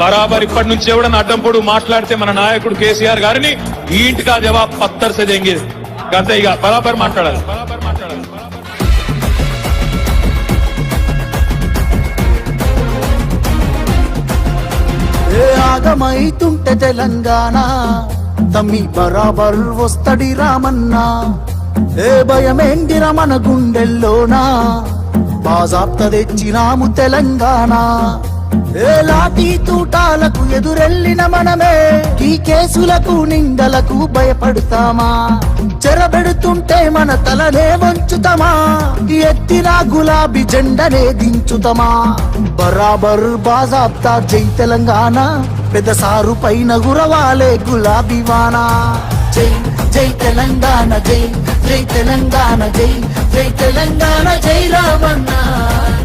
బరాబర్ ఇప్పటి నుంచి ఎవడన్నా అడ్డం పొడు మాట్లాడితే మన నాయకుడు కేసీఆర్ గారిని ఈ ఇంటికి ఆ జవాబు పత్తర్ సే దేంగే అంతే ఇక బరాబర్ మాట్లాడాలి. ఆగమైతుంటే తెలంగాణ తమ్మి బరాబర్ వస్తడి రామన్నా. ఏ భయమేంటిరా మన గుండెల్లోనా బాజాప్త తెచ్చినాము తెలంగాణ. ఏ లాఠీ తూటాలకు ఎదురెళ్ళిన మనమే ఈ కేసులకు నిందలకు భయపడతామా? చెరబెడుతుంటే మన తలనే వంచుతామా? ఎత్తిన గులాబీ జెండనే దించుతామా? బరాబర్ బాజాప్తా జై తెలంగాణ, పెద్ద సారు పైన గురవాలే గులాబీ వానా. జై జై తెలంగాణ, జై జై తెలంగాణ, జై జై తెలంగాణ, జై రామన్న.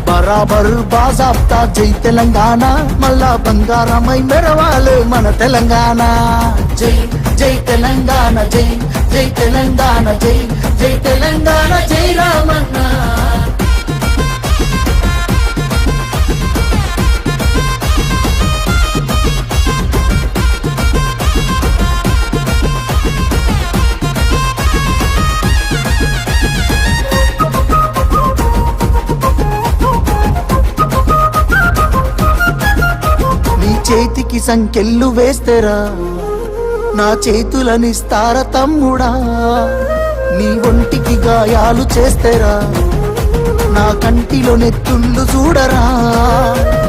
బరాబర్ బాజాప్తా జై తెలంగాణ, మళ్ళా బంగారమై మెరవాలే మన తెలంగాణ. జై జై తెలంగాణ, జై జై తెలంగాణ, జై జై తెలంగాణ, జై రామన్న. చేతికి సంకెళ్ళు వేస్తేరా నా చేతులనిస్తార తమ్ముడా. నీ ఒంటికి గాయాలు చేస్తేరా నా కంటిలో నెత్తుళ్ళు చూడరా.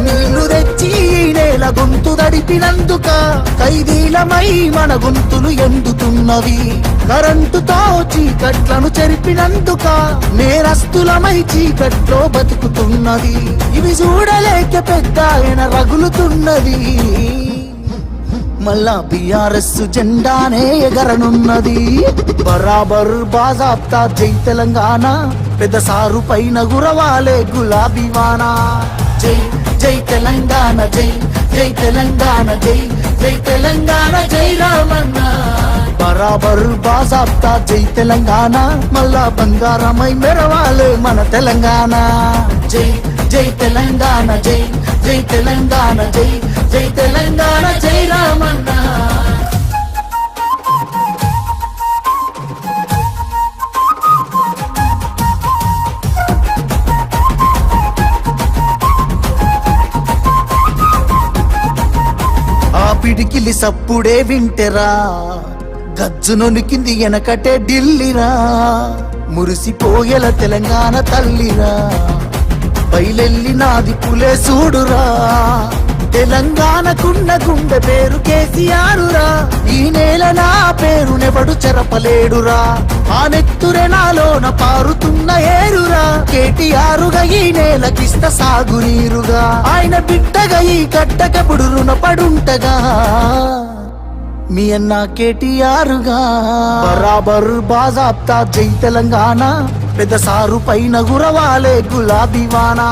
నీళ్లు తెచ్చి నేల గొంతు దడిపినందుక ఖైదీలమై మన గొంతులు ఎండుతున్నవి. కరెంటుతో చీకట్లను చెరిపినందుక నేరస్తులమై చీకట్లో బతుకుతున్నది. ఇవి చూడలేక పెద్ద ఆయన రగులుతున్నది. మళ్ళా బీఆర్ఎస్ జెండానే ఎగరనున్నది. బరాబర్ బాజాప్తా జై తెలంగాణ, పెద్ద సారు పైన గురవాలే గులాబీ వానా. జై జై తెలంగాణ, జై జై తెలంగాణ, జై జై తెలంగాణ, జై రామన్న. బరాబర్ బాజాప్తా జై తెలంగాణ, మళ్ళా బంగారమై మెరవాలే మన తెలంగాణ. జై జై తెలంగాణ, జై జై తెలంగాణ, జై జై తెలంగాణ, జై రామన్న. ఆ పిడికిలి సప్పుడే వింటెరా గజ్జునొనికింది వెనకటే ఢిల్లీరా. మురిసిపోయేల తెలంగాణ తల్లిరా, బయలెల్లినాది పులే చూడురా. తెలంగాణకున్న గుండె పేరు కేసీఆరురా. ఈ నేల నా పేరునెవడు చెరపలేడురా. ఆ నెత్తురె నాలోన పారుతున్న ఏరురా. కేటీఆరుగా ఈ నేలకిస్త సాగునీరుగా. ఆయన బిడ్డగా ఈ గడ్డకప్పుడు రుణపడుంటగా మీ అన్న కేటీఆరుగా. బరాబర్ బాజాప్తా జై తెలంగాణ, పెద్ద సారు పైన గురవాలే గులాబీ వానా.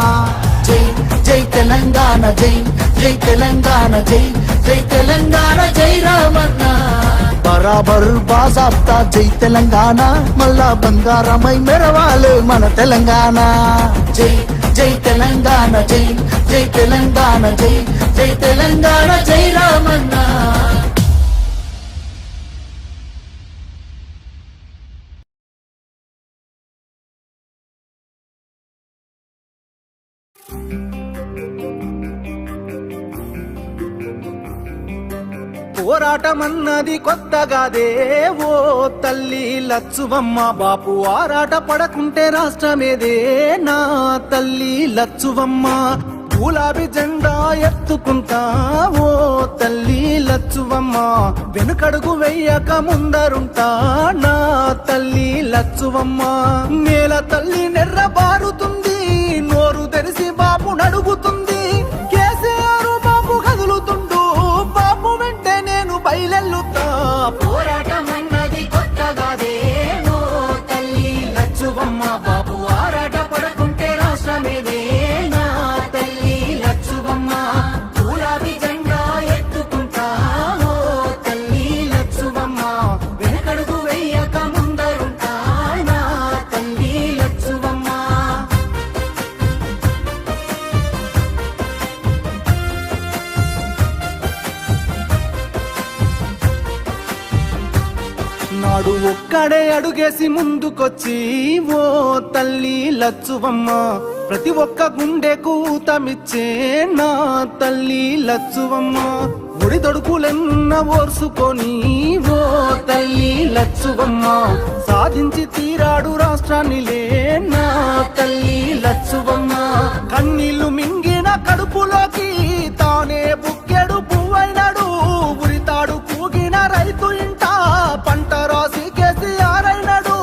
జై జై తెలంగాణ, జై జై తెలంగాణ, జై జై తెలంగాణ, జై రామన్న. బరాబర్ బాజాప్తా జై తెలంగాణ, మళ్ళా బంగారమై మెరవాలే మన తెలంగాణ. జై జై తెలంగాణ, జై జై తెలంగాణ, జై జై తెలంగాణ, జై రామన్న. పోరాటమన్నది కొత్తగాదే ఓ తల్లి లచ్చువమ్మ. బాపు ఆరాట పడకుంటే రాష్ట్రమేదే నా తల్లి లచ్చువమ్మ. గులాబీ జెండా ఎత్తుకుంటా ఓ తల్లి లచ్చువమ్మ. వెనుకడుగు వెయ్యక ముందరుంటా నా తల్లి లచ్చువమ్మ. నేల తల్లి నెర్రబారుతుంది, నోరు తెరిసి బాపు నడుగుతుంది. కేసీఆర్ బాపు కదులుతుండు, బాపు వెంటే నేను బయలెల్లుతా. పోరాటమన్నది కొత్తగాదే ఓ తల్లి లచ్చువమ్మ. బాపు ఆరాట పడకుంటే రాష్ట్రమేదే నా తల్లి లచ్చువమ్మ. గులాబీ జెండా ఎత్తుకుంటా ఓ తల్లి లచ్చువమ్మ. వెనకడుగు వెయ్యక ముందరుంటా నా తల్లి లచ్చువమ్మ. వాడు ఒక్కడే అడుగేసి ముందుకొచ్చి ఓ తల్లి లచ్చువమ్మ ప్రతి ఒక్క గుండెకు ఊతమిచ్చే నా తల్లి లచ్చువమ్మ ఒడిదొడుకులెన్న ఓర్సుకొని ఓ తల్లి లచ్చువమ్మ సాధించి తీరాడు రాష్ట్రాన్నిలే నా తల్లి లచ్చువమ్మ కన్నీళ్లు మింగిన కడుపులోకి తానే బుక్కెడు పువ్వైనాడు ఉరితాడు కూగిన రైతు ఇంట పంట రాసి కేసీఆర్ అయినాడు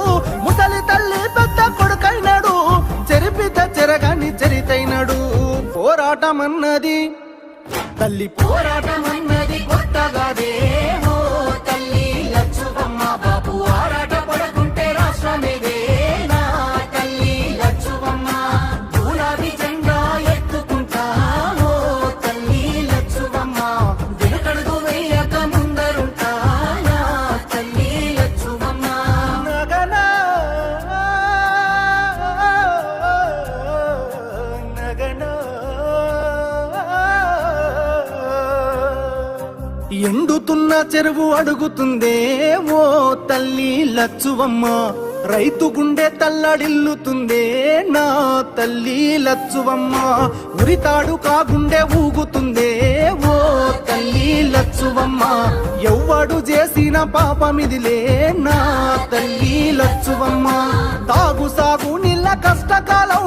ముసలి తల్లి పెద్ద కొడుకైనాడు చెరిపిత చెరగని చరితైనాడు పోరాటమన్నది తల్లి పోరాటమన్నది కొత్తగాదే ఓ తల్లి లచ్చువమ్మ బాపు ఆరాట పడకుంటే రాష్ట్రమేదే నా తల్లి లచ్చువమ్మ గులాబీ జెండా ఎత్తుకుంటా ఓ తల్లి లచ్చువమ్మ వెనుకడుగు వేయక ముందరుంటా నా తల్లి లచ్చువమ్మ నగనా నగనా ఎండుతున్న చెరువు అడుగుతుందే ఓ తల్లి లచ్చువమ్మ రైతు గుండె తల్లడిల్లుతుందే నా తల్లి లచ్చువమ్మ ఉరితాడు కాగుండె ఊగుతుందే ఓ తల్లి లచ్చువమ్మ ఎవ్వడు చేసిన పాపమిదిలే నా తల్లి లచ్చువమ్మ తాగు సాగు నీళ్ళ కష్టకాలం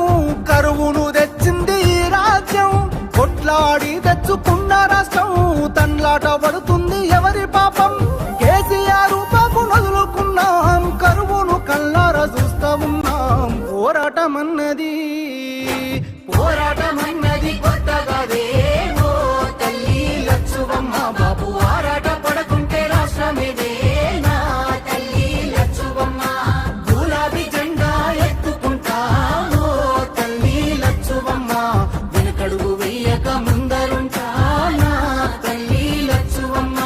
కరువును తెచ్చింది ఈ రాజ్యం కొట్లాడి తెచ్చుకున్న రాష్ట్రం తన్లాట పడుతుంది ఎవరి పాపం కేసీఆర్ పాపు నదులుకున్నాం కరువును కళ్ళారా చూస్తా ఉన్నాం పోరాటమన్నది కొత్తగాదే ఓ తల్లి లచ్చువమ్మ బాబు ఆరాట పడకుంటే రాష్ట్రమేదే నా తల్లి లచ్చువమ్మ గులాబీ జెండా ఎత్తుకుంటా ఓ తల్లి లచ్చువమ్మ వెనుకడుగు వెయ్యక ముందరుంటా నా తల్లి లచ్చువమ్మ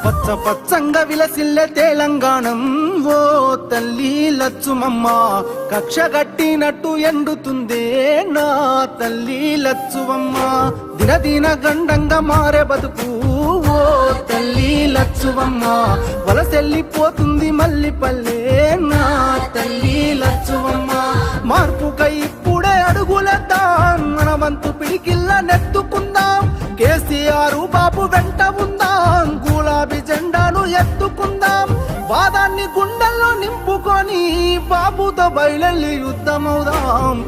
పచ్చ పచ్చంగా విలసిల్లే తెలంగాణం ఓ తల్లి లచ్చుమమ్మ కక్ష గట్టినట్టు ఎండుతుందే నా తల్లి లచ్చువమ్మ దినదిన గండంగా మారే బతుకు ఓ తల్లి లచ్చువమ్మ వలసెల్లిపోతుంది మల్లి పల్లె నా తల్లి లచ్చువమ్మ మార్పుకై ఇప్పుడే అడుగులేద్దాం మన వంతు పిడికిల్ల నెత్తుకుందాం కేసీఆర్ బాబు వెంట ఉందాం గులాబీ జెండాను ఎత్తుకుందాం వాదాన్ని గుండెల్లో నింపుకొని బాబుతో బయలెళ్ళి యుద్ధమవుదాం